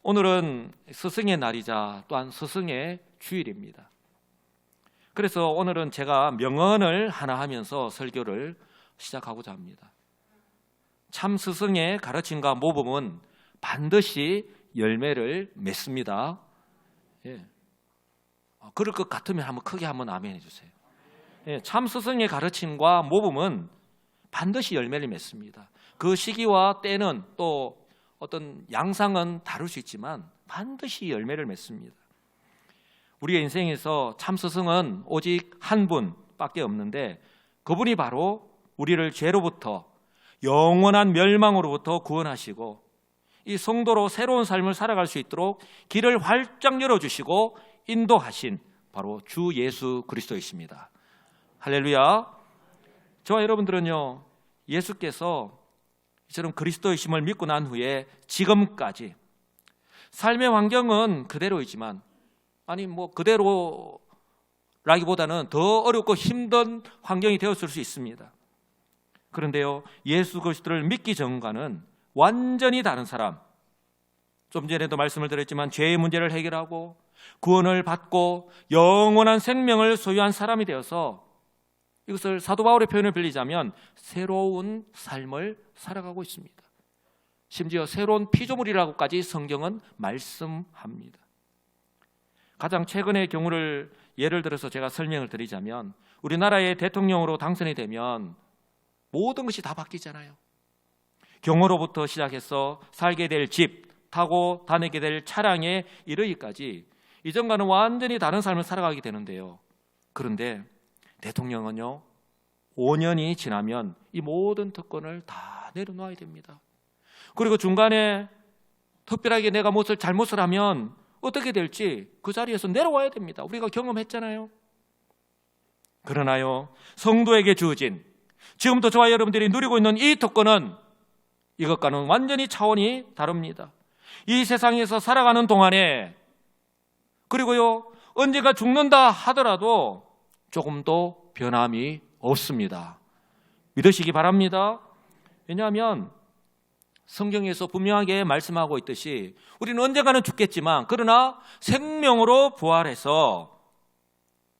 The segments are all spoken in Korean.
오늘은 스승의 날이자 또한 스승의 주일입니다. 그래서 오늘은 제가 명언을 하나 하면서 설교를 시작하고자 합니다. 참 스승의 가르침과 모범은 반드시 열매를 맺습니다. 예. 그럴 것 같으면 한번 크게 한번 아멘 해주세요. 예, 참 스승의 가르침과 모범은 반드시 열매를 맺습니다. 그 시기와 때는 또 어떤 양상은 다를 수 있지만 반드시 열매를 맺습니다. 우리의 인생에서 참 스승은 오직 한 분밖에 없는데 그분이 바로 우리를 죄로부터 영원한 멸망으로부터 구원하시고 이 성도로 새로운 삶을 살아갈 수 있도록 길을 활짝 열어주시고 인도하신 바로 주 예수 그리스도이십니다. 할렐루야. 저와 여러분들은요, 예수께서 이처럼 그리스도이심을 믿고 난 후에 지금까지 삶의 환경은 그대로이지만 그대로라기보다는 더 어렵고 힘든 환경이 되었을 수 있습니다. 그런데요, 예수 그리스도를 믿기 전과는 완전히 다른 사람, 좀 전에도 말씀을 드렸지만 죄의 문제를 해결하고 구원을 받고 영원한 생명을 소유한 사람이 되어서 이것을 사도 바울의 표현을 빌리자면 새로운 삶을 살아가고 있습니다. 심지어 새로운 피조물이라고까지 성경은 말씀합니다. 가장 최근의 경우를 예를 들어서 제가 설명을 드리자면 우리나라의 대통령으로 당선이 되면 모든 것이 다 바뀌잖아요. 경호로부터 시작해서 살게 될 집, 타고 다니게 될 차량에 이르기까지 이전과는 완전히 다른 삶을 살아가게 되는데요. 그런데 대통령은요, 5년이 지나면 이 모든 특권을 다 내려놓아야 됩니다. 그리고 중간에 특별하게 내가 무엇을 잘못을 하면 어떻게 될지 그 자리에서 내려와야 됩니다. 우리가 경험했잖아요. 그러나요, 성도에게 주어진 지금도 저와 여러분들이 누리고 있는 이 특권은 이것과는 완전히 차원이 다릅니다. 이 세상에서 살아가는 동안에, 그리고요, 언젠가 죽는다 하더라도 조금도 변함이 없습니다. 믿으시기 바랍니다. 왜냐하면 성경에서 분명하게 말씀하고 있듯이 우리는 언젠가는 죽겠지만 그러나 생명으로 부활해서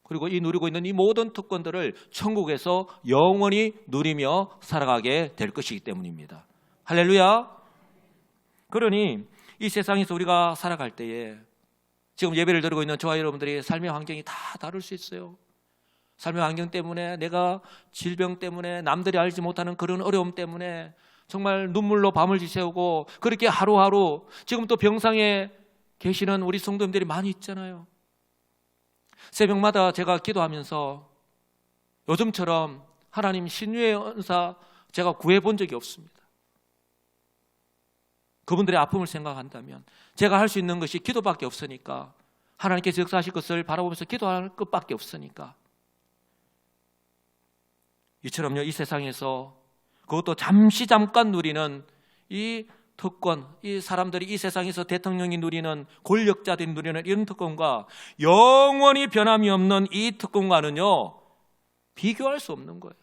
그리고 이 누리고 있는 이 모든 특권들을 천국에서 영원히 누리며 살아가게 될 것이기 때문입니다. 할렐루야. 그러니 이 세상에서 우리가 살아갈 때에 지금 예배를 드리고 있는 저와 여러분들이 삶의 환경이 다 다를 수 있어요. 삶의 환경 때문에, 내가 질병 때문에, 남들이 알지 못하는 그런 어려움 때문에 정말 눈물로 밤을 지새우고 그렇게 하루하루 지금 또 병상에 계시는 우리 성도님들이 많이 있잖아요. 새벽마다 제가 기도하면서 요즘처럼 하나님 신유의 은사 제가 구해본 적이 없습니다. 그분들의 아픔을 생각한다면 제가 할 수 있는 것이 기도밖에 없으니까, 하나님께서 역사하실 것을 바라보면서 기도할 것밖에 없으니까, 이처럼요, 이 세상에서 그것도 잠깐 누리는 이 특권, 이 사람들이 이 세상에서 대통령이 누리는, 권력자들이 누리는 이런 특권과 영원히 변함이 없는 이 특권과는요, 비교할 수 없는 거예요.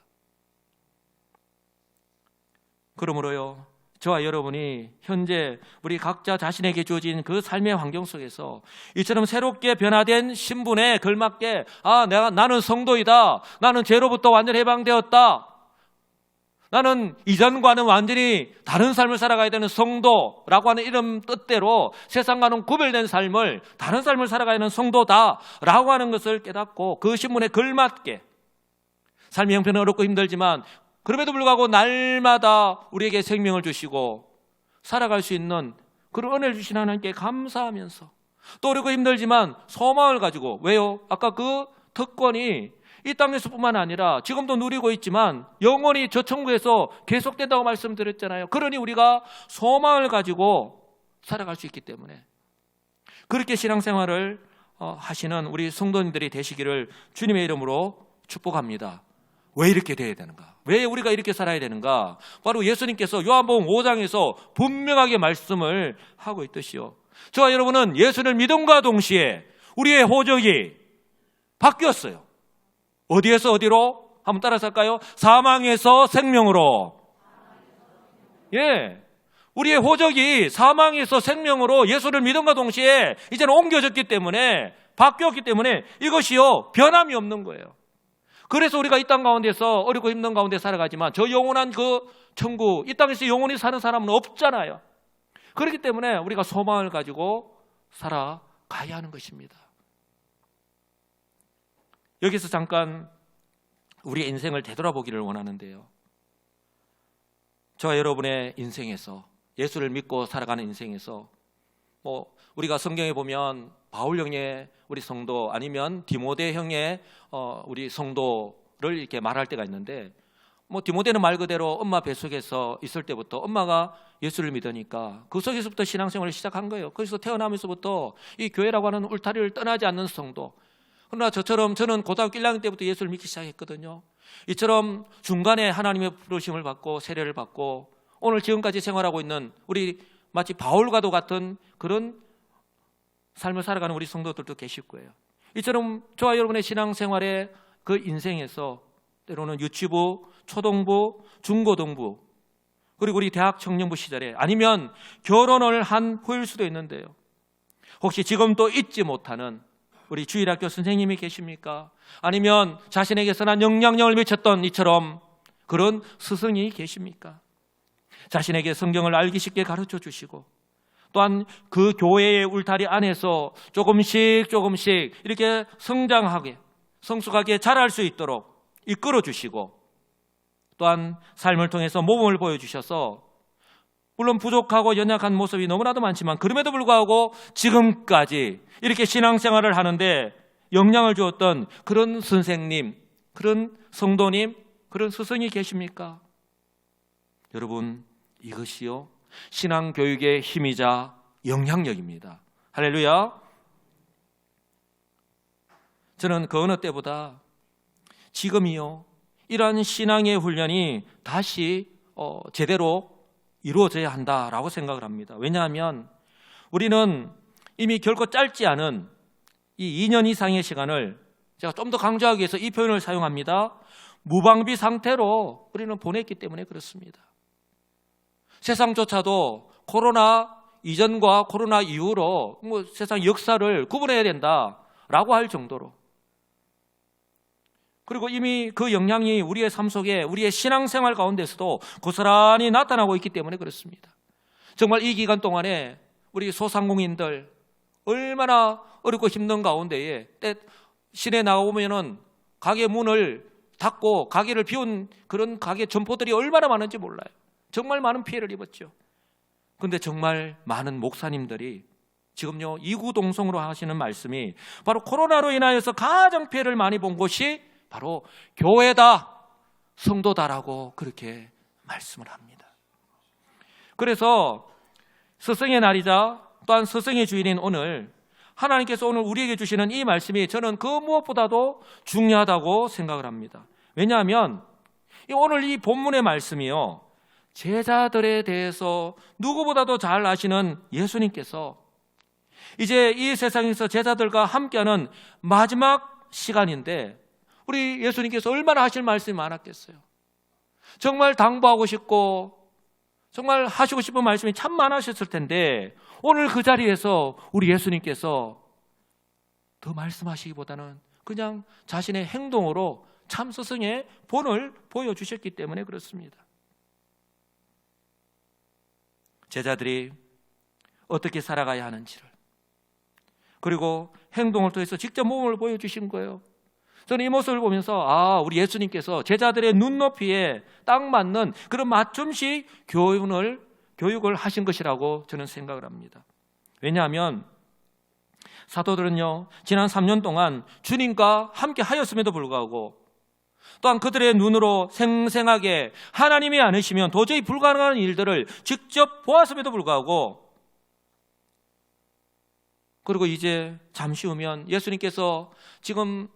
그러므로요, 저와 여러분이 현재 우리 각자 자신에게 주어진 그 삶의 환경 속에서 이처럼 새롭게 변화된 신분에 걸맞게 나는 성도이다, 나는 죄로부터 완전히 해방되었다, 나는 이전과는 완전히 다른 삶을 살아가야 되는 성도라고 하는 이런 뜻대로 세상과는 구별된 삶을, 다른 삶을 살아가야 하는 성도다라고 하는 것을 깨닫고 그 신분에 걸맞게, 삶의 형편은 어렵고 힘들지만 그럼에도 불구하고 날마다 우리에게 생명을 주시고 살아갈 수 있는 그런 은혜를 주신 하나님께 감사하면서, 또 어렵고 힘들지만 소망을 가지고, 왜요? 아까 그 특권이 이 땅에서뿐만 아니라 지금도 누리고 있지만 영원히 저 천국에서 계속된다고 말씀드렸잖아요. 그러니 우리가 소망을 가지고 살아갈 수 있기 때문에 그렇게 신앙생활을 하시는 우리 성도님들이 되시기를 주님의 이름으로 축복합니다. 왜 이렇게 돼야 되는가? 왜 우리가 이렇게 살아야 되는가? 바로 예수님께서 요한복음 5장에서 분명하게 말씀을 하고 있듯이요, 저와 여러분은 예수를 믿음과 동시에 우리의 호적이 바뀌었어요. 어디에서 어디로? 한번 따라서 할까요? 사망에서 생명으로. 예, 우리의 호적이 사망에서 생명으로 예수를 믿음과 동시에 이제는 옮겨졌기 때문에, 바뀌었기 때문에 이것이요 변함이 없는 거예요. 그래서 우리가 이 땅 가운데서 어렵고 힘든 가운데 살아가지만 저 영원한 그 천국, 이 땅에서 영원히 사는 사람은 없잖아요. 그렇기 때문에 우리가 소망을 가지고 살아가야 하는 것입니다. 여기서 잠깐 우리의 인생을 되돌아보기를 원하는데요, 저와 여러분의 인생에서, 예수를 믿고 살아가는 인생에서 우리가 성경에 보면 바울 형의 우리 성도, 아니면 디모데 형의 우리 성도를 이렇게 말할 때가 있는데, 디모데는 말 그대로 엄마 뱃속에서 있을 때부터 엄마가 예수를 믿으니까 그 속에서부터 신앙생활을 시작한 거예요. 거기서 태어나면서부터 이 교회라고 하는 울타리를 떠나지 않는 성도. 그러나 저처럼 저는 고등학교 1학년 때부터 예수를 믿기 시작했거든요. 이처럼 중간에 하나님의 부르심을 받고 세례를 받고 오늘 지금까지 생활하고 있는 우리 마치 바울과도 같은 그런 삶을 살아가는 우리 성도들도 계실 거예요. 이처럼 저와 여러분의 신앙생활의 그 인생에서 때로는 유치부, 초등부, 중고등부, 그리고 우리 대학 청년부 시절에, 아니면 결혼을 한 후일 수도 있는데요, 혹시 지금도 잊지 못하는 우리 주일학교 선생님이 계십니까? 아니면 자신에게 선한 영향력을 미쳤던 이처럼 그런 스승이 계십니까? 자신에게 성경을 알기 쉽게 가르쳐 주시고, 또한 그 교회의 울타리 안에서 조금씩 이렇게 성장하게, 성숙하게 자랄 수 있도록 이끌어 주시고, 또한 삶을 통해서 모범을 보여주셔서 물론 부족하고 연약한 모습이 너무나도 많지만 그럼에도 불구하고 지금까지 이렇게 신앙생활을 하는데 영향을 주었던 그런 선생님, 그런 성도님, 그런 스승이 계십니까? 여러분, 이것이요 신앙교육의 힘이자 영향력입니다. 할렐루야. 저는 그 어느 때보다 지금이요 이러한 신앙의 훈련이 다시 제대로 이루어져야 한다라고 생각을 합니다. 왜냐하면 우리는 이미 결코 짧지 않은 이 2년 이상의 시간을, 제가 좀 더 강조하기 위해서 이 표현을 사용합니다, 무방비 상태로 우리는 보냈기 때문에 그렇습니다. 세상조차도 코로나 이전과 코로나 이후로 세상 역사를 구분해야 된다라고 할 정도로, 그리고 이미 그 영향이 우리의 삶 속에, 우리의 신앙생활 가운데서도 고스란히 나타나고 있기 때문에 그렇습니다. 정말 이 기간 동안에 우리 소상공인들 얼마나 어렵고 힘든 가운데에 시내 나가보면은 가게 문을 닫고 가게를 비운 그런 가게 점포들이 얼마나 많은지 몰라요. 정말 많은 피해를 입었죠. 그런데 정말 많은 목사님들이 지금요 이구동성으로 하시는 말씀이 바로 코로나로 인하여서 가장 피해를 많이 본 곳이 바로 교회다, 성도다라고 그렇게 말씀을 합니다. 그래서 스승의 날이자 또한 스승의 주일인 오늘, 하나님께서 오늘 우리에게 주시는 이 말씀이 저는 그 무엇보다도 중요하다고 생각을 합니다. 왜냐하면 오늘 이 본문의 말씀이요, 제자들에 대해서 누구보다도 잘 아시는 예수님께서 이제 이 세상에서 제자들과 함께하는 마지막 시간인데, 우리 예수님께서 얼마나 하실 말씀이 많았겠어요. 정말 당부하고 싶고 정말 하시고 싶은 말씀이 참 많으셨을 텐데, 오늘 그 자리에서 우리 예수님께서 더 말씀하시기보다는 그냥 자신의 행동으로 참 스승의 본을 보여주셨기 때문에 그렇습니다. 제자들이 어떻게 살아가야 하는지를, 그리고 행동을 통해서 직접 모범을 보여주신 거예요. 저는 이 모습을 보면서 우리 예수님께서 제자들의 눈높이에 딱 맞는 그런 맞춤식 교육을 하신 것이라고 저는 생각을 합니다. 왜냐하면 사도들은요 지난 3년 동안 주님과 함께 하였음에도 불구하고, 또한 그들의 눈으로 생생하게 하나님이 아니시면 도저히 불가능한 일들을 직접 보았음에도 불구하고, 그리고 이제 잠시 후면 예수님께서 지금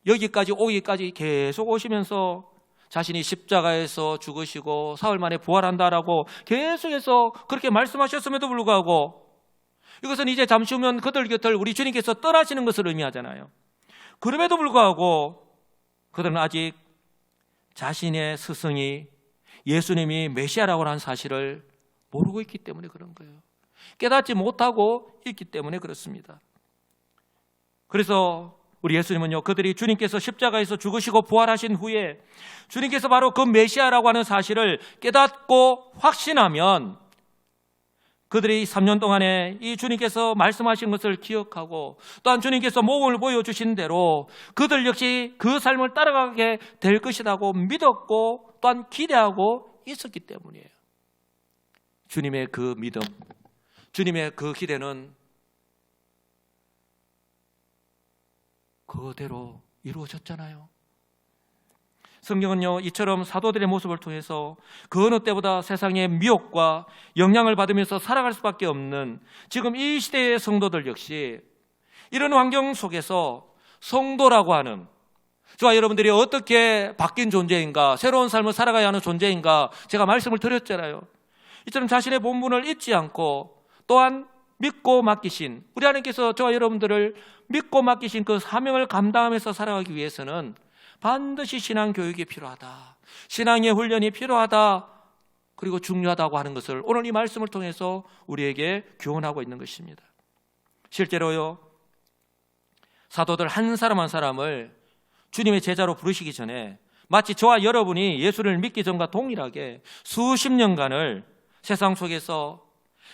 여기까지 오기까지 계속 오시면서 자신이 십자가에서 죽으시고 사흘 만에 부활한다라고 계속해서 그렇게 말씀하셨음에도 불구하고, 이것은 이제 잠시 후면 그들 곁을 우리 주님께서 떠나시는 것을 의미하잖아요. 그럼에도 불구하고 그들은 아직 자신의 스승이 예수님이 메시아라고 하는 사실을 모르고 있기 때문에 그런 거예요. 깨닫지 못하고 있기 때문에 그렇습니다. 그래서 우리 예수님은요, 그들이 주님께서 십자가에서 죽으시고 부활하신 후에 주님께서 바로 그 메시아라고 하는 사실을 깨닫고 확신하면 그들이 3년 동안에 이 주님께서 말씀하신 것을 기억하고 또한 주님께서 모범을 보여주신 대로 그들 역시 그 삶을 따라가게 될 것이라고 믿었고 또한 기대하고 있었기 때문이에요. 주님의 그 믿음, 주님의 그 기대는 그대로 이루어졌잖아요. 성경은요, 이처럼 사도들의 모습을 통해서 그 어느 때보다 세상의 미혹과 영향을 받으면서 살아갈 수밖에 없는 지금 이 시대의 성도들 역시 이런 환경 속에서 성도라고 하는, 저와 여러분들이 어떻게 바뀐 존재인가, 새로운 삶을 살아가야 하는 존재인가 제가 말씀을 드렸잖아요. 이처럼 자신의 본분을 잊지 않고 또한 믿고 맡기신, 우리 하나님께서 저와 여러분들을 믿고 맡기신 그 사명을 감당하면서 살아가기 위해서는 반드시 신앙 교육이 필요하다, 신앙의 훈련이 필요하다, 그리고 중요하다고 하는 것을 오늘 이 말씀을 통해서 우리에게 교훈하고 있는 것입니다. 실제로요, 사도들 한 사람 한 사람을 주님의 제자로 부르시기 전에 마치 저와 여러분이 예수를 믿기 전과 동일하게 수십 년간을 세상 속에서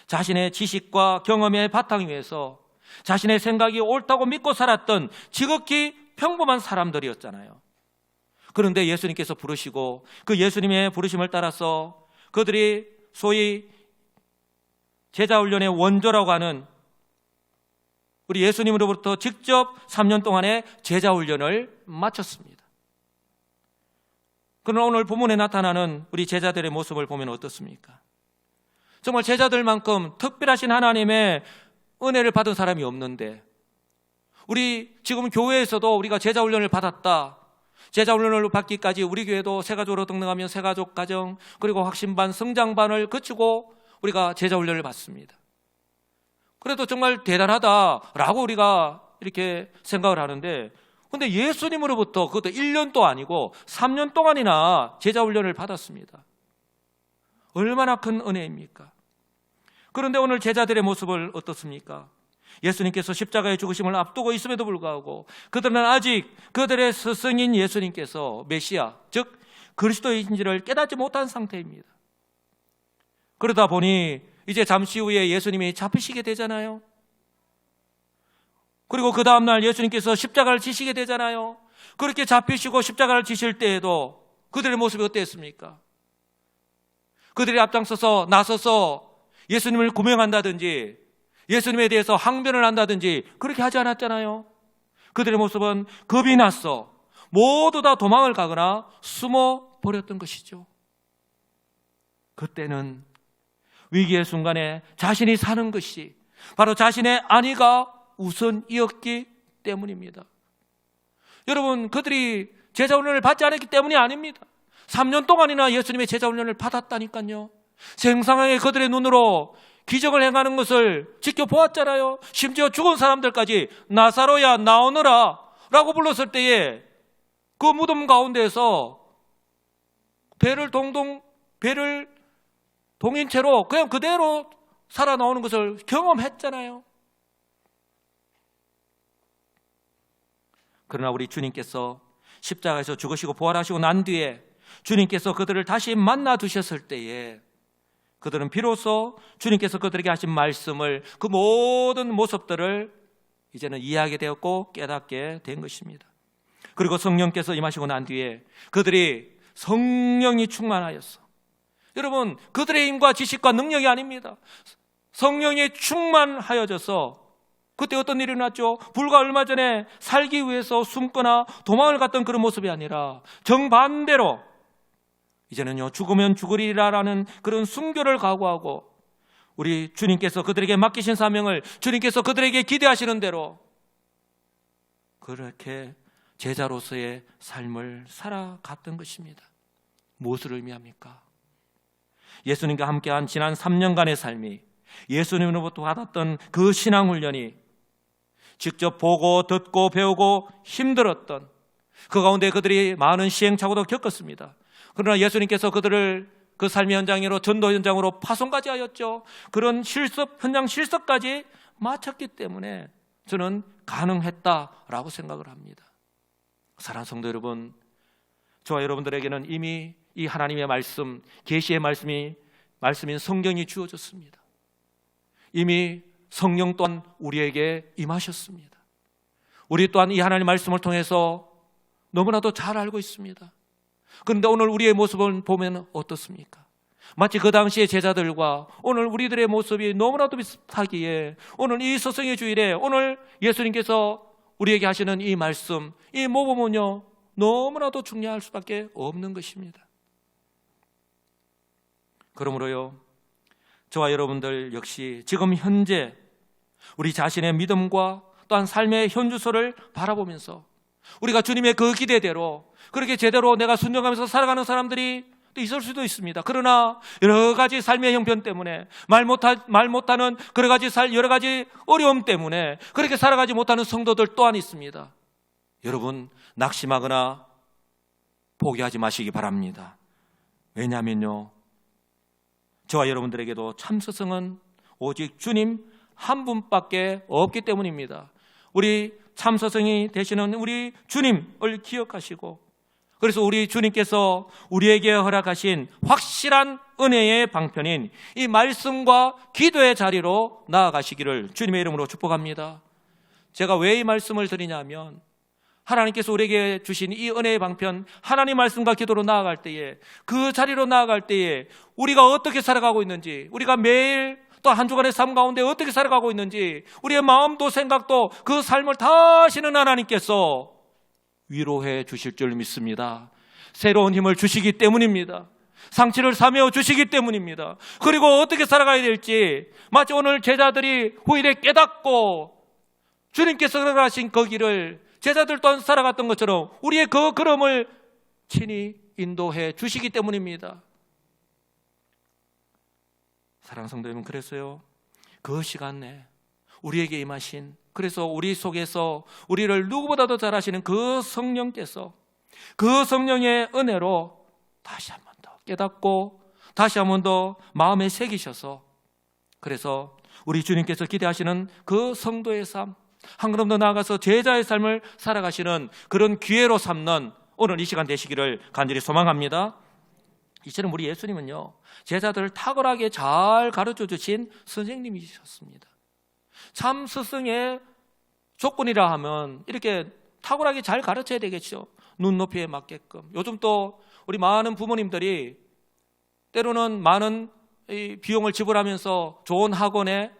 자신의 지식과 경험의 바탕 위에서 자신의 생각이 옳다고 믿고 살았던 지극히 평범한 사람들이었잖아요. 그런데 예수님께서 부르시고 그 예수님의 부르심을 따라서 그들이 소위 제자훈련의 원조라고 하는 우리 예수님으로부터 직접 3년 동안의 제자훈련을 마쳤습니다. 그러나 오늘 본문에 나타나는 우리 제자들의 모습을 보면 어떻습니까? 정말 제자들만큼 특별하신 하나님의 은혜를 받은 사람이 없는데, 우리 지금 교회에서도 우리가 제자훈련을 받았다, 제자훈련을 받기까지 우리 교회도 새가족으로 등록하면 새가족 가정, 그리고 확신반, 성장반을 거치고 우리가 제자훈련을 받습니다. 그래도 정말 대단하다라고 우리가 이렇게 생각을 하는데, 근데 예수님으로부터 그것도 1년도 아니고 3년 동안이나 제자훈련을 받았습니다. 얼마나 큰 은혜입니까? 그런데 오늘 제자들의 모습을 어떻습니까? 예수님께서 십자가의 죽으심을 앞두고 있음에도 불구하고 그들은 아직 그들의 스승인 예수님께서 메시아, 즉 그리스도인지를 깨닫지 못한 상태입니다. 그러다 보니 이제 잠시 후에 예수님이 잡히시게 되잖아요. 그리고 그 다음날 예수님께서 십자가를 지시게 되잖아요. 그렇게 잡히시고 십자가를 지실 때에도 그들의 모습이 어땠습니까? 그들이 앞장서서 나서서 예수님을 구명한다든지 예수님에 대해서 항변을 한다든지 그렇게 하지 않았잖아요. 그들의 모습은 겁이 났어 모두 다 도망을 가거나 숨어 버렸던 것이죠. 그때는 위기의 순간에 자신이 사는 것이 바로 자신의 안위가 우선이었기 때문입니다. 여러분, 그들이 제자훈련을 받지 않았기 때문이 아닙니다. 3년 동안이나 예수님의 제자훈련을 받았다니까요. 생생하게 그들의 눈으로 기적을 행하는 것을 지켜보았잖아요. 심지어 죽은 사람들까지 나사로야 나오너라 라고 불렀을 때에 그 무덤 가운데에서 배를 동인 채로 그냥 그대로 살아나오는 것을 경험했잖아요. 그러나 우리 주님께서 십자가에서 죽으시고 부활하시고 난 뒤에 주님께서 그들을 다시 만나 두셨을 때에 그들은 비로소 주님께서 그들에게 하신 말씀을, 그 모든 모습들을 이제는 이해하게 되었고 깨닫게 된 것입니다. 그리고 성령께서 임하시고 난 뒤에 그들이 성령이 충만하였어. 여러분, 그들의 힘과 지식과 능력이 아닙니다. 성령이 충만하여져서 그때 어떤 일이 일어났죠? 불과 얼마 전에 살기 위해서 숨거나 도망을 갔던 그런 모습이 아니라 정반대로 이제는요, 죽으면 죽으리라라는 그런 순교를 각오하고 우리 주님께서 그들에게 맡기신 사명을 주님께서 그들에게 기대하시는 대로 그렇게 제자로서의 삶을 살아갔던 것입니다. 무엇을 의미합니까? 예수님과 함께한 지난 3년간의 삶이, 예수님으로부터 받았던 그 신앙훈련이 직접 보고 듣고 배우고 힘들었던 그 가운데 그들이 많은 시행착오도 겪었습니다. 그러나 예수님께서 그들을 그 삶의 현장으로 전도 현장으로 파송까지 하였죠. 그런 현장 실습까지 마쳤기 때문에 저는 가능했다라고 생각을 합니다. 사랑하는 성도 여러분, 저와 여러분들에게는 이미 이 하나님의 말씀, 계시의 말씀인 성경이 주어졌습니다. 이미 성령 또한 우리에게 임하셨습니다. 우리 또한 이 하나님의 말씀을 통해서 너무나도 잘 알고 있습니다. 그런데 오늘 우리의 모습을 보면 어떻습니까? 마치 그 당시의 제자들과 오늘 우리들의 모습이 너무나도 비슷하기에 오늘 이 스승의 주일에 오늘 예수님께서 우리에게 하시는 이 말씀, 이 모범은요 너무나도 중요할 수밖에 없는 것입니다. 그러므로요, 저와 여러분들 역시 지금 현재 우리 자신의 믿음과 또한 삶의 현주소를 바라보면서 우리가 주님의 그 기대대로 그렇게 제대로 내가 순종하면서 살아가는 사람들이 또 있을 수도 있습니다. 그러나 여러 가지 삶의 형편 때문에 말 못하는 여러 가지 어려움 때문에 그렇게 살아가지 못하는 성도들 또한 있습니다. 여러분, 낙심하거나 포기하지 마시기 바랍니다. 왜냐하면요, 저와 여러분들에게도 참 스승은 오직 주님 한 분밖에 없기 때문입니다. 우리 참 스승이 되시는 우리 주님을 기억하시고, 그래서 우리 주님께서 우리에게 허락하신 확실한 은혜의 방편인 이 말씀과 기도의 자리로 나아가시기를 주님의 이름으로 축복합니다. 제가 왜 이 말씀을 드리냐면, 하나님께서 우리에게 주신 이 은혜의 방편, 하나님 말씀과 기도로 나아갈 때에, 그 자리로 나아갈 때에 우리가 어떻게 살아가고 있는지, 우리가 매일 또 한 주간의 삶 가운데 어떻게 살아가고 있는지, 우리의 마음도 생각도 그 삶을 다 아시는 하나님께서 위로해 주실 줄 믿습니다. 새로운 힘을 주시기 때문입니다. 상처를 사메어 주시기 때문입니다. 그리고 어떻게 살아가야 될지, 마치 오늘 제자들이 후일에 깨닫고 주님께서 허락하신 그 길을 제자들 또한 살아갔던 것처럼 우리의 그 걸음을 친히 인도해 주시기 때문입니다. 사랑하는 성도 여러분, 그래서요, 그 시간 내 우리에게 임하신, 그래서 우리 속에서 우리를 누구보다도 잘 아시는 그 성령께서 그 성령의 은혜로 다시 한 번 더 깨닫고 다시 한 번 더 마음에 새기셔서, 그래서 우리 주님께서 기대하시는 그 성도의 삶, 한 걸음 더 나아가서 제자의 삶을 살아가시는 그런 기회로 삼는 오늘 이 시간 되시기를 간절히 소망합니다. 이처럼 우리 예수님은요, 제자들을 탁월하게 잘 가르쳐 주신 선생님이셨습니다. 참 스승의 조건이라 하면 이렇게 탁월하게 잘 가르쳐야 되겠죠. 눈높이에 맞게끔. 요즘 또 우리 많은 부모님들이 때로는 많은 비용을 지불하면서 좋은 학원에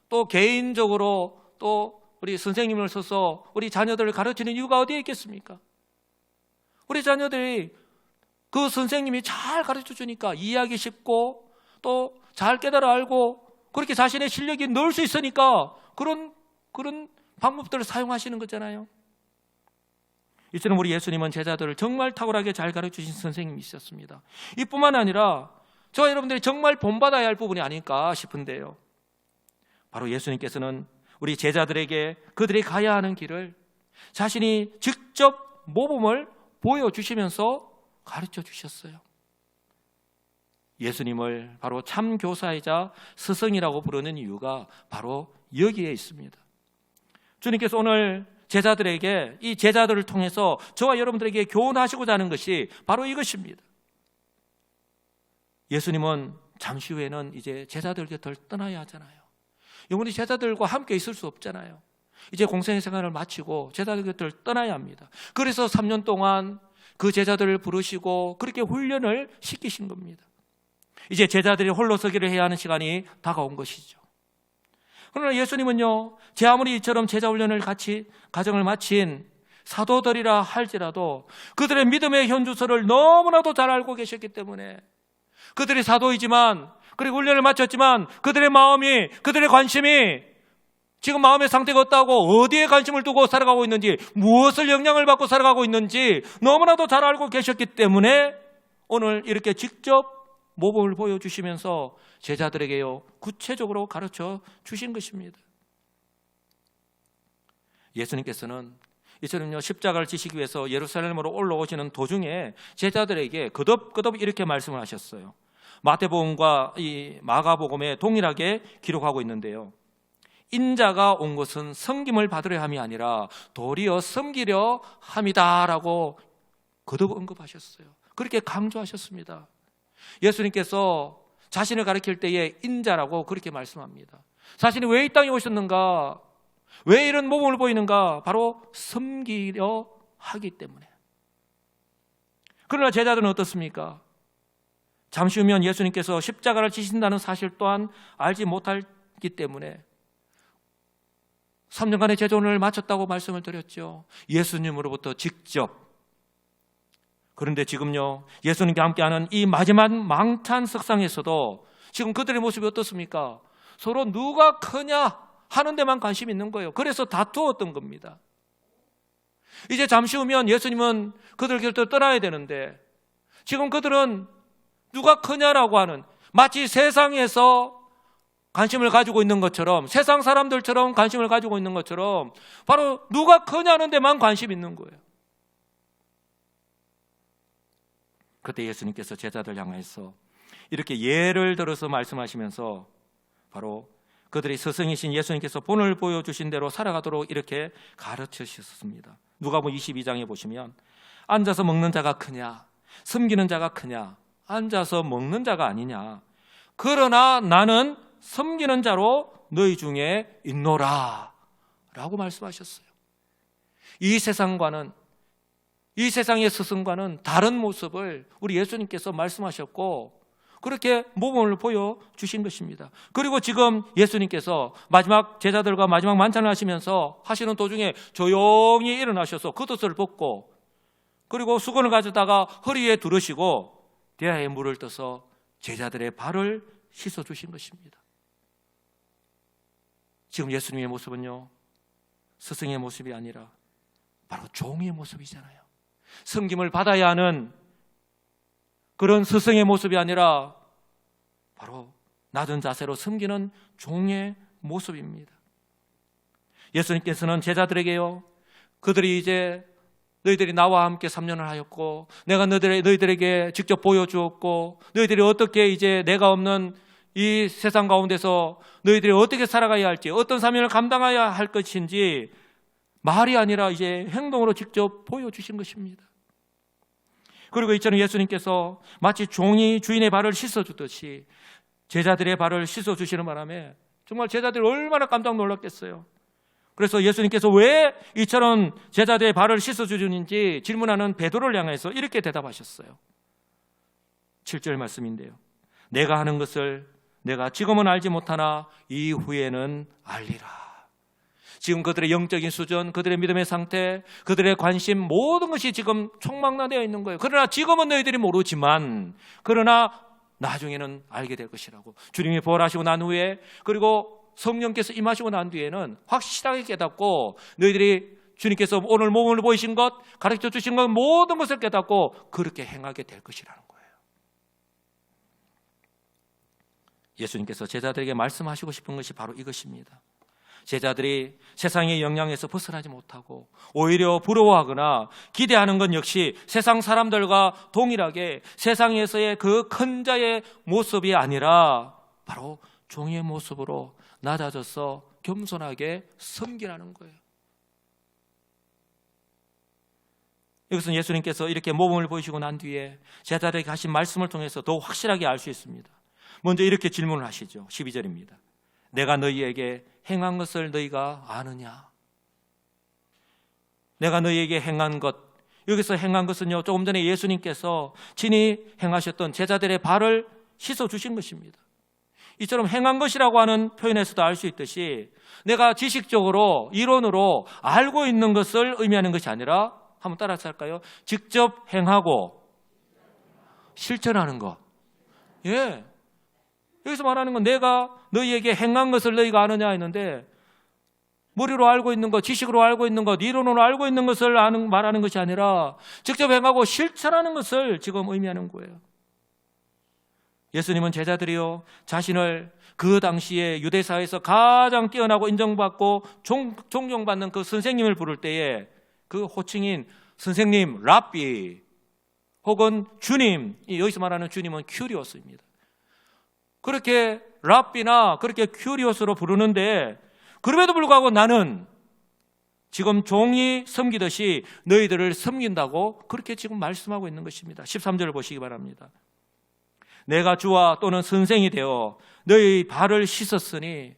또 개인적으로 또 우리 선생님을 써서 우리 자녀들을 가르치는 이유가 어디에 있겠습니까? 우리 자녀들이 그 선생님이 잘 가르쳐 주니까 이해하기 쉽고 또 잘 깨달아 알고 그렇게 자신의 실력이 넣을 수 있으니까 그런 방법들을 사용하시는 거잖아요. 이처럼 우리 예수님은 제자들을 정말 탁월하게 잘 가르쳐 주신 선생님이셨습니다. 이뿐만 아니라 저와 여러분들이 정말 본받아야 할 부분이 아닐까 싶은데요, 바로 예수님께서는 우리 제자들에게 그들이 가야 하는 길을 자신이 직접 모범을 보여주시면서 가르쳐 주셨어요. 예수님을 바로 참 교사이자 스승이라고 부르는 이유가 바로 여기에 있습니다. 주님께서 오늘 제자들에게, 이 제자들을 통해서 저와 여러분들에게 교훈하시고자 하는 것이 바로 이것입니다. 예수님은 잠시 후에는 이제 제자들 곁을 떠나야 하잖아요. 영원히 제자들과 함께 있을 수 없잖아요. 이제 공생의 생활을 마치고 제자들 곁을 떠나야 합니다. 그래서 3년 동안 그 제자들을 부르시고 그렇게 훈련을 시키신 겁니다. 이제 제자들이 홀로 서기를 해야 하는 시간이 다가온 것이죠. 그러나 예수님은요, 제 아무리 이처럼 제자 훈련을 과정을 마친 사도들이라 할지라도 그들의 믿음의 현주소를 너무나도 잘 알고 계셨기 때문에, 그들이 사도이지만, 그리고 훈련을 마쳤지만 그들의 마음이, 그들의 관심이 지금 마음의 상태가 어떠하고 어디에 관심을 두고 살아가고 있는지, 무엇을 영향을 받고 살아가고 있는지 너무나도 잘 알고 계셨기 때문에 오늘 이렇게 직접 모범을 보여주시면서 제자들에게요, 구체적으로 가르쳐 주신 것입니다. 예수님께서는 이처럼요, 십자가를 지시기 위해서 예루살렘으로 올라오시는 도중에 제자들에게 거듭 이렇게 말씀을 하셨어요. 마태복음과 이 마가복음에 동일하게 기록하고 있는데요. 인자가 온 것은 섬김을 받으려 함이 아니라 도리어 섬기려 함이다라고 거듭 언급하셨어요. 그렇게 강조하셨습니다. 예수님께서 자신을 가리킬 때에 인자라고 그렇게 말씀합니다. 자신이 왜 이 땅에 오셨는가? 왜 이런 모범을 보이는가? 바로 섬기려 하기 때문에. 그러나 제자들은 어떻습니까? 잠시 후면 예수님께서 십자가를 지신다는 사실 또한 알지 못하기 때문에 3년간의 제존을 마쳤다고 말씀을 드렸죠. 예수님으로부터 직접. 그런데 지금요, 예수님과 함께하는 이 마지막 망찬 석상에서도 지금 그들의 모습이 어떻습니까? 서로 누가 크냐 하는 데만 관심이 있는 거예요. 그래서 다투었던 겁니다. 이제 잠시 후면 예수님은 그들 곁을 떠나야 되는데 지금 그들은 누가 크냐라고 하는, 마치 세상에서 관심을 가지고 있는 것처럼, 세상 사람들처럼 관심을 가지고 있는 것처럼 바로 누가 크냐는 데만 관심이 있는 거예요. 그때 예수님께서 제자들 향해서 이렇게 예를 들어서 말씀하시면서 바로 그들이 스승이신 예수님께서 본을 보여주신 대로 살아가도록 이렇게 가르치셨습니다. 누가복음 22장에 보시면 앉아서 먹는 자가 크냐, 섬기는 자가 크냐, 앉아서 먹는 자가 아니냐, 그러나 나는 섬기는 자로 너희 중에 있노라 라고 말씀하셨어요. 이 세상과는, 이 세상의 스승과는 다른 모습을 우리 예수님께서 말씀하셨고 그렇게 모범을 보여주신 것입니다. 그리고 지금 예수님께서 마지막 제자들과 마지막 만찬을 하시면서 하시는 도중에 조용히 일어나셔서 겉옷을 벗고 그리고 수건을 가져다가 허리에 두르시고 대야에 물을 떠서 제자들의 발을 씻어주신 것입니다. 지금 예수님의 모습은요, 스승의 모습이 아니라 바로 종의 모습이잖아요. 섬김을 받아야 하는 그런 스승의 모습이 아니라 바로 낮은 자세로 섬기는 종의 모습입니다. 예수님께서는 제자들에게요, 그들이 이제 너희들이 나와 함께 3년을 하였고 내가 너희들에게 직접 보여주었고 너희들이 어떻게 이제 내가 없는 이 세상 가운데서 너희들이 어떻게 살아가야 할지, 어떤 사명을 감당해야 할 것인지 말이 아니라 이제 행동으로 직접 보여주신 것입니다. 그리고 이처럼 예수님께서 마치 종이 주인의 발을 씻어주듯이 제자들의 발을 씻어주시는 바람에 정말 제자들이 얼마나 깜짝 놀랐겠어요. 그래서 예수님께서 왜 이처럼 제자들의 발을 씻어주는지 질문하는 베드로를 향해서 이렇게 대답하셨어요. 7절 말씀인데요, 내가 하는 것을 내가 지금은 알지 못하나 이후에는 알리라. 지금 그들의 영적인 수준, 그들의 믿음의 상태, 그들의 관심, 모든 것이 지금 총망라되어 있는 거예요. 그러나 지금은 너희들이 모르지만 그러나 나중에는 알게 될 것이라고. 주님이 부활하시고 난 후에, 그리고 성령께서 임하시고 난 뒤에는 확실하게 깨닫고 너희들이 주님께서 오늘 몸을 보이신 것, 가르쳐 주신 것, 모든 것을 깨닫고 그렇게 행하게 될 것이라는 거예요. 예수님께서 제자들에게 말씀하시고 싶은 것이 바로 이것입니다. 제자들이 세상의 영향에서 벗어나지 못하고 오히려 부러워하거나 기대하는 건 역시 세상 사람들과 동일하게 세상에서의 그 큰 자의 모습이 아니라 바로 종의 모습으로 낮아져서 겸손하게 섬기라는 거예요. 이것은 예수님께서 이렇게 모범을 보이시고 난 뒤에 제자들에게 하신 말씀을 통해서 더 확실하게 알 수 있습니다. 먼저 이렇게 질문을 하시죠. 12절입니다. 내가 너희에게 행한 것을 너희가 아느냐? 내가 너희에게 행한 것, 여기서 행한 것은요, 조금 전에 예수님께서 친히 행하셨던 제자들의 발을 씻어주신 것입니다. 이처럼 행한 것이라고 하는 표현에서도 알 수 있듯이 내가 지식적으로 이론으로 알고 있는 것을 의미하는 것이 아니라, 한번 따라서 할까요? 직접 행하고 실천하는 것. 예. 여기서 말하는 건 내가 너희에게 행한 것을 너희가 아느냐 했는데, 머리로 알고 있는 것, 지식으로 알고 있는 것, 이론으로 알고 있는 것을 말하는 것이 아니라 직접 행하고 실천하는 것을 지금 의미하는 거예요. 예수님은 제자들이요, 자신을 그 당시에 유대사회에서 가장 뛰어나고 인정받고 존경받는 그 선생님을 부를 때에 그 호칭인 선생님, 랍비 혹은 주님, 여기서 말하는 주님은 큐리오스입니다. 그렇게 랍비나 그렇게 큐리오스로 부르는데, 그럼에도 불구하고 나는 지금 종이 섬기듯이 너희들을 섬긴다고 그렇게 지금 말씀하고 있는 것입니다. 13절을 보시기 바랍니다. 내가 주와 또는 선생이 되어 너희 발을 씻었으니,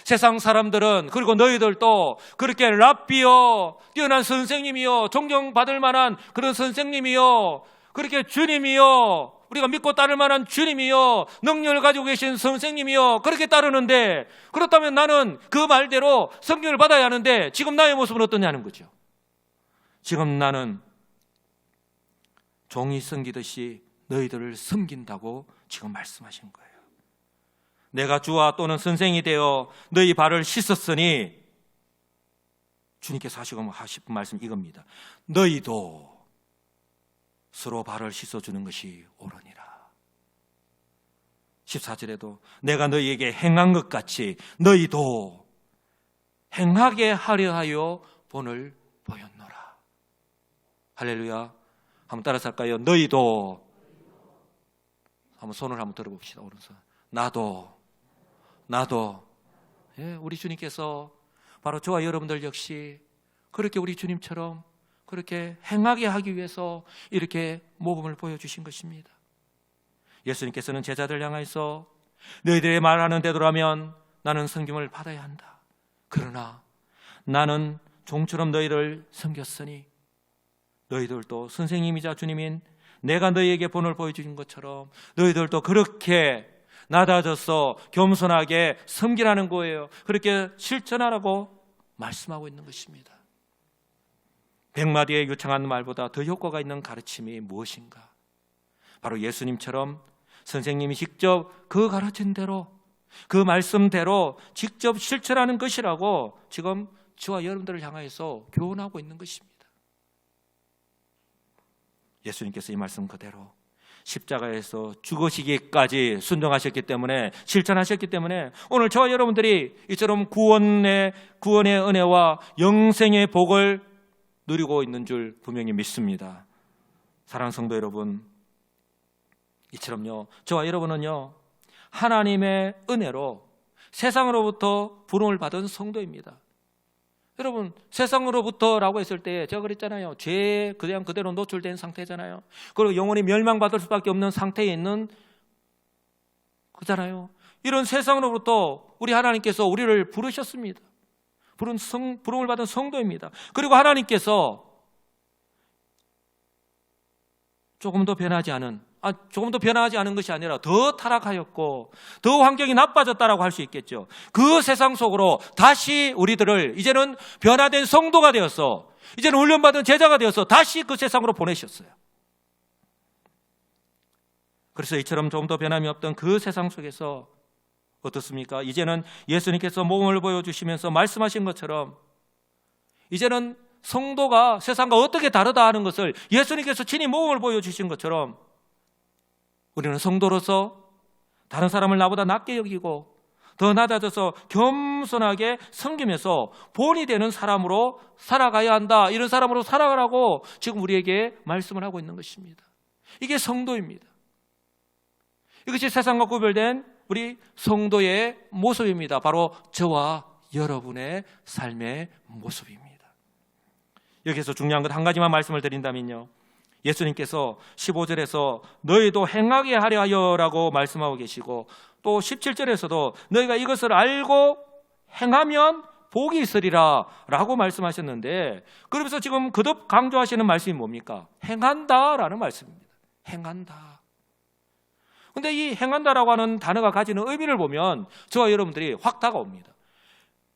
세상 사람들은, 그리고 너희들도 그렇게 랍비여, 뛰어난 선생님이여, 존경받을 만한 그런 선생님이여, 그렇게 주님이여, 우리가 믿고 따를 만한 주님이여, 능력을 가지고 계신 선생님이여, 그렇게 따르는데, 그렇다면 나는 그 말대로 성경을 받아야 하는데 지금 나의 모습은 어떠냐는 거죠. 지금 나는 종이 섬기듯이 너희들을 섬긴다고 지금 말씀하신 거예요. 내가 주와 또는 선생이 되어 너희 발을 씻었으니, 주님께서 하시고 싶은 말씀 이겁니다. 너희도 서로 발을 씻어주는 것이 옳으니라. 14절에도 내가 너희에게 행한 것 같이 너희도 행하게 하려 하여 본을 보였노라. 할렐루야. 한번 따라서 할까요? 너희도. 한번 손을 한번 들어봅시다. 오른손. 나도. 예, 우리 주님께서 바로 저와 여러분들 역시 그렇게 우리 주님처럼 그렇게 행하게 하기 위해서 이렇게 모범을 보여주신 것입니다. 예수님께서는 제자들 향하여서 너희들의 말하는 대로라면 나는 섬김을 받아야 한다. 그러나 나는 종처럼 너희를 섬겼으니 너희들도 선생님이자 주님인 내가 너희에게 본을 보여주신 것처럼 너희들도 그렇게 낮아져서 겸손하게 섬기라는 거예요. 그렇게 실천하라고 말씀하고 있는 것입니다. 100마디의 유창한 말보다 더 효과가 있는 가르침이 무엇인가? 바로 예수님처럼 선생님이 직접 그 가르친 대로, 그 말씀대로 직접 실천하는 것이라고 지금 저와 여러분들을 향하여서 교훈하고 있는 것입니다. 예수님께서 이 말씀 그대로 십자가에서 죽으시기까지 순종하셨기 때문에, 실천하셨기 때문에 오늘 저와 여러분들이 이처럼 구원의 은혜와 영생의 복을 누리고 있는 줄 분명히 믿습니다. 사랑하는 성도 여러분, 이처럼요, 저와 여러분은요, 하나님의 은혜로 세상으로부터 부름을 받은 성도입니다. 여러분, 세상으로부터라고 했을 때 제가 그랬잖아요. 죄에 그냥 그대로 노출된 상태잖아요. 그리고 영원히 멸망받을 수밖에 없는 상태에 있는 거잖아요. 이런 세상으로부터 우리 하나님께서 우리를 부르셨습니다. 부름을 받은 성도입니다. 그리고 하나님께서 조금 더 변하지 않은 것이 아니라 더 타락하였고 더 환경이 나빠졌다라고 할 수 있겠죠. 그 세상 속으로 다시 우리들을, 이제는 변화된 성도가 되어서, 이제는 훈련받은 제자가 되어서 다시 그 세상으로 보내셨어요. 그래서 이처럼 좀 더 변함이 없던 그 세상 속에서 어떻습니까? 이제는 예수님께서 모범을 보여주시면서 말씀하신 것처럼 이제는 성도가 세상과 어떻게 다르다 하는 것을 예수님께서 친히 모범을 보여주신 것처럼 우리는 성도로서 다른 사람을 나보다 낮게 여기고 더 낮아져서 겸손하게 섬기면서 본이 되는 사람으로 살아가야 한다. 이런 사람으로 살아가라고 지금 우리에게 말씀을 하고 있는 것입니다. 이게 성도입니다. 이것이 세상과 구별된 우리 성도의 모습입니다. 바로 저와 여러분의 삶의 모습입니다. 여기서 중요한 것 한 가지만 말씀을 드린다면요, 예수님께서 15절에서 너희도 행하게 하려 하여라고 말씀하고 계시고, 또 17절에서도 너희가 이것을 알고 행하면 복이 있으리라 라고 말씀하셨는데, 그러면서 지금 거듭 강조하시는 말씀이 뭡니까? 행한다라는 말씀입니다. 행한다. 근데 이 행한다라고 하는 단어가 가지는 의미를 보면 저와 여러분들이 확 다가옵니다.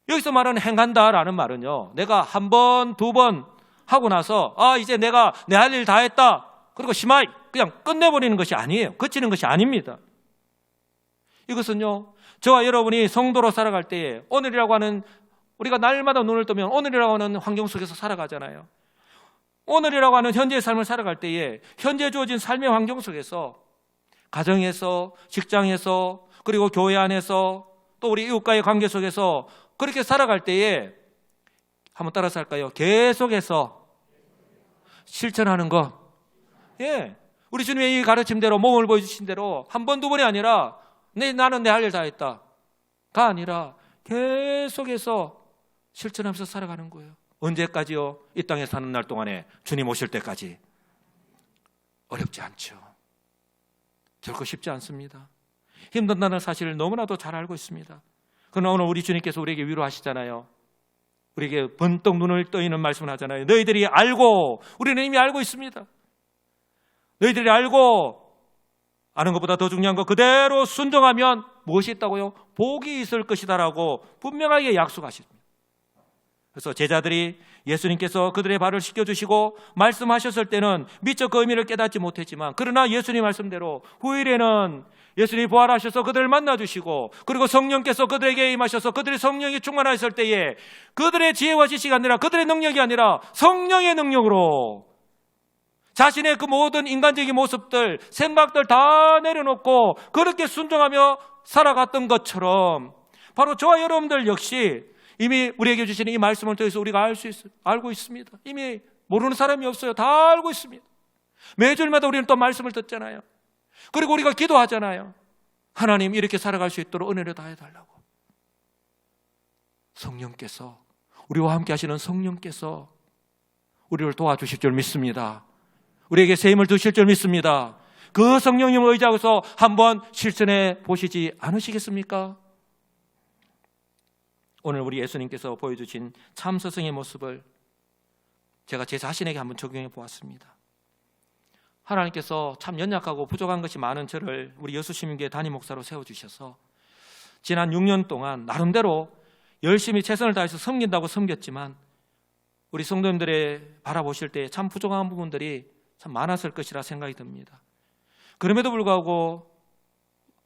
여기서 말하는 행한다라는 말은요, 내가 한 번, 두 번 하고 나서 이제 내가 내 할 일 다 했다, 그리고 시마이 그냥 끝내버리는 것이 아니에요. 그치는 것이 아닙니다. 이것은요, 저와 여러분이 성도로 살아갈 때에 오늘이라고 하는, 우리가 날마다 눈을 뜨면 오늘이라고 하는 환경 속에서 살아가잖아요. 오늘이라고 하는 현재의 삶을 살아갈 때에 현재 주어진 삶의 환경 속에서, 가정에서, 직장에서, 그리고 교회 안에서, 또 우리 이웃과의 관계 속에서 그렇게 살아갈 때에 한번 따라서 할까요? 계속해서 실천하는 것. 예, 우리 주님의 이 가르침대로, 모범을 보여주신 대로 한 번, 두 번이 아니라 나는 내 할 일 다 했다가 아니라 계속해서 실천하면서 살아가는 거예요. 언제까지요? 이 땅에 사는 날 동안에 주님 오실 때까지. 어렵지 않죠. 결코 쉽지 않습니다. 힘든다는 사실을 너무나도 잘 알고 있습니다. 그러나 오늘 우리 주님께서 우리에게 위로하시잖아요. 우리에게 번뜩 눈을 떠있는 말씀을 하잖아요. 너희들이 알고, 우리는 이미 알고 있습니다. 너희들이 알고, 아는 것보다 더 중요한 거 그대로 순종하면 무엇이 있다고요? 복이 있을 것이다라고 분명하게 약속하십니다. 그래서 제자들이 예수님께서 그들의 발을 씻겨주시고 말씀하셨을 때는 미처 그 의미를 깨닫지 못했지만, 그러나 예수님 말씀대로 후일에는 예수님이 부활하셔서 그들을 만나주시고, 그리고 성령께서 그들에게 임하셔서 그들의 성령이 충만하였을 때에 그들의 지혜와 지식이 아니라, 그들의 능력이 아니라 성령의 능력으로 자신의 그 모든 인간적인 모습들, 생각들 다 내려놓고 그렇게 순종하며 살아갔던 것처럼, 바로 저와 여러분들 역시 이미 우리에게 주시는 이 말씀을 통해서 우리가 알고 있습니다. 이미 모르는 사람이 없어요. 다 알고 있습니다. 매주일마다 우리는 또 말씀을 듣잖아요. 그리고 우리가 기도하잖아요. 하나님, 이렇게 살아갈 수 있도록 은혜를 다해달라고. 성령께서, 우리와 함께 하시는 성령께서 우리를 도와주실 줄 믿습니다. 우리에게 새 힘을 주실 줄 믿습니다. 그 성령님을 의지하고서 한번 실천해 보시지 않으시겠습니까? 오늘 우리 예수님께서 보여주신 참 스승의 모습을 제가 제 자신에게 한번 적용해 보았습니다. 하나님께서 참 연약하고 부족한 것이 많은 저를 우리 여수시민교회 담임 목사로 세워주셔서 지난 6년 동안 나름대로 열심히 최선을 다해서 섬긴다고 섬겼지만, 우리 성도님들의 바라보실 때 참 부족한 부분들이 참 많았을 것이라 생각이 듭니다. 그럼에도 불구하고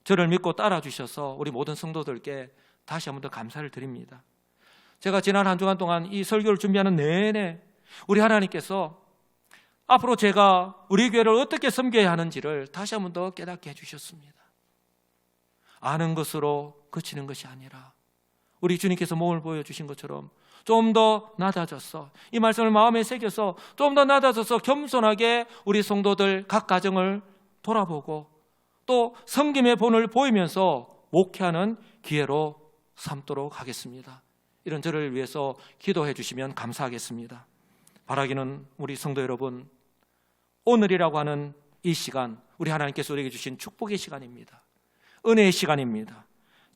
저를 믿고 따라주셔서 우리 모든 성도들께 다시 한번 더 감사를 드립니다. 제가 지난 한 주간 동안 이 설교를 준비하는 내내 우리 하나님께서 앞으로 제가 우리 교회를 어떻게 섬겨야 하는지를 다시 한번 더 깨닫게 해주셨습니다. 아는 것으로 그치는 것이 아니라 우리 주님께서 몸을 보여주신 것처럼 좀 더 낮아져서, 이 말씀을 마음에 새겨서 좀 더 낮아져서 겸손하게 우리 성도들 각 가정을 돌아보고 또 섬김의 본을 보이면서 목회하는 기회로 삼도록 하겠습니다. 이런 저를 위해서 기도해 주시면 감사하겠습니다. 바라기는 우리 성도 여러분, 오늘이라고 하는 이 시간, 우리 하나님께서 우리에게 주신 축복의 시간입니다. 은혜의 시간입니다.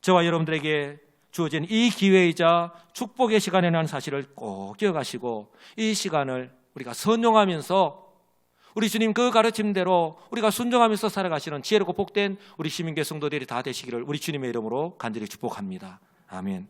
저와 여러분들에게 주어진 이 기회이자 축복의 시간이라는 사실을 꼭 기억하시고, 이 시간을 우리가 선용하면서 우리 주님 그 가르침대로 우리가 순종하면서 살아가시는 지혜롭고 복된 우리 시민교회 성도들이 다 되시기를 우리 주님의 이름으로 간절히 축복합니다. 아멘.